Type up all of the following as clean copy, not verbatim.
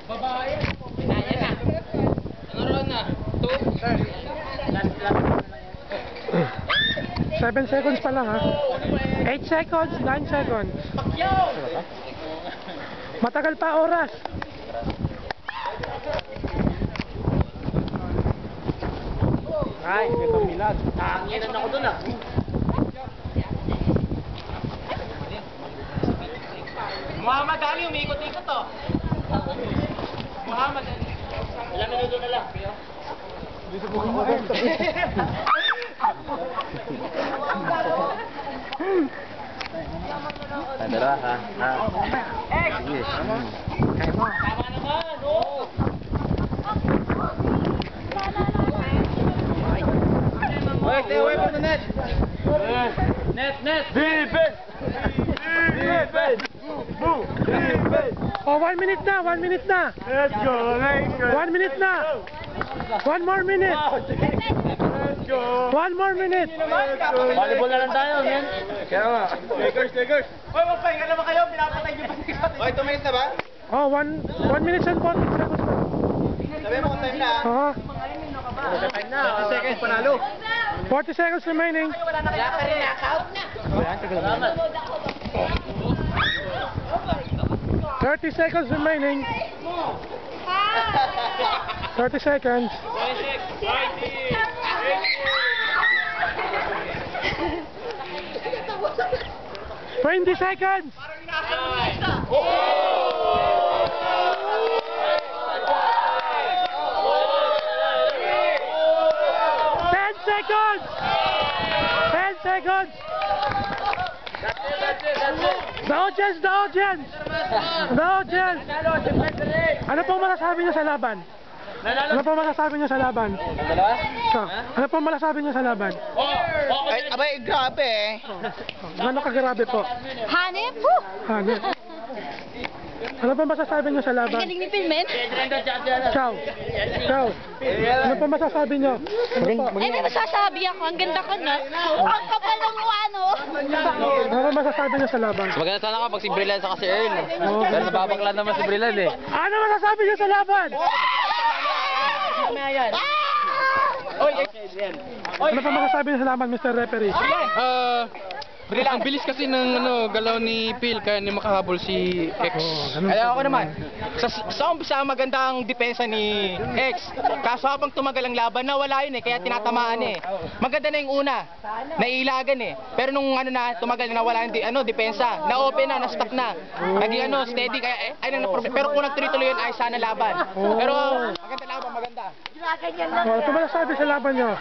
Babae. Ayan na. Ano na? 7 seconds pa lang ha. 8 seconds, 9 seconds. Matagal pa oras. Ay, ito milag. Tanginan ako dun ah. Muhammad Ali, umikot-ikot to. Muhammad Ali. Ilang minuto na lang. Dito po ako. Dalawa ha. Sige. Kaya mo. Tama naman, oh. Wait, stay away from the net. Net. Defense. Defense. Boom. Defense. Oh, 1 minute na, 1 minute na. Let's go, let's go. 1 minute na. 1 more minute. Let's go. 1 more minute. Volleyball na lang tayo, man. Kaya nga. Lakers. Hoy, magpahinga naman kayo. Pinapatay niyo pa si Scott. Hoy, 2 minutes na ba? Oh, 1 minute and 40 seconds na. Sabi mo kung time na. Oh, Time na. 30 seconds panalo. 40 seconds remaining. Wala pa rin knockout. 30 seconds remaining. 30 seconds. 20 seconds. 10 seconds. 10 seconds. The audience. Ano pong masasabi niyo sa laban? Ano pong masasabi niyo sa laban? Dalawa? Ano pong masasabi niyo sa laban? Ay, abay, grabe eh. Ano kagrabe po? Hanep po! Ano? Ano pong masasabi niyo sa laban? Galing ni Pilmen? Ciao. Ano pong masasabi niyo? Ano po? Ay, may masasabi ako. Ang ganda ko na. Ang kapal ng mukha, no? Ano pong masasabi niyo sa laban? Maganda sana kapag si Brillan saka si Earl. Oo. Pero nababakla naman si Brillan eh. Ano masasabi niyo sa laban? Ano pong masasabi niyo sa laban, Mr. Referee? Ang bilis kasi ng galaw ni Phil kaya hindi makahabol si X. Ganun Kaya po. ako naman, sa umpisa maganda ang depensa ni X. Kaso habang tumagal ang laban, nawala yun eh, kaya tinatamaan eh. Maganda na yung una, naiilagan eh. Pero nung tumagal na nawala yung depensa, na-open na, na-stop na. Naging steady, kaya pero kung nagtuloy-tuloy yun, ay sana laban. Pero maganda laban, maganda. Ano pong masasabi sa laban niyo?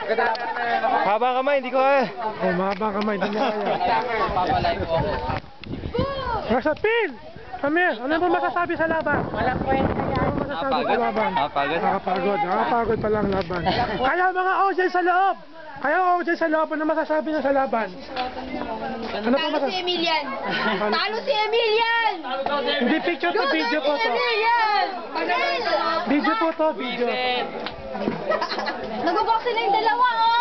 Haba kamay, hindi ko kaya. Oh, mahaba kamay, hindi niya kaya. Nasa Phil! Come here, ano pong masasabi sa laban? Ano pong masasabi sa laban? Nakapagod pa lang laban. Kaya mga audience sa loob! Ano masasabi niyo sa laban? Ano pong Talo si masasabi? Emilian! Talo si Emilian! Hindi picture to, video po to. Emilian! Video po to, video. Nag-box sila yung dalawa, oh!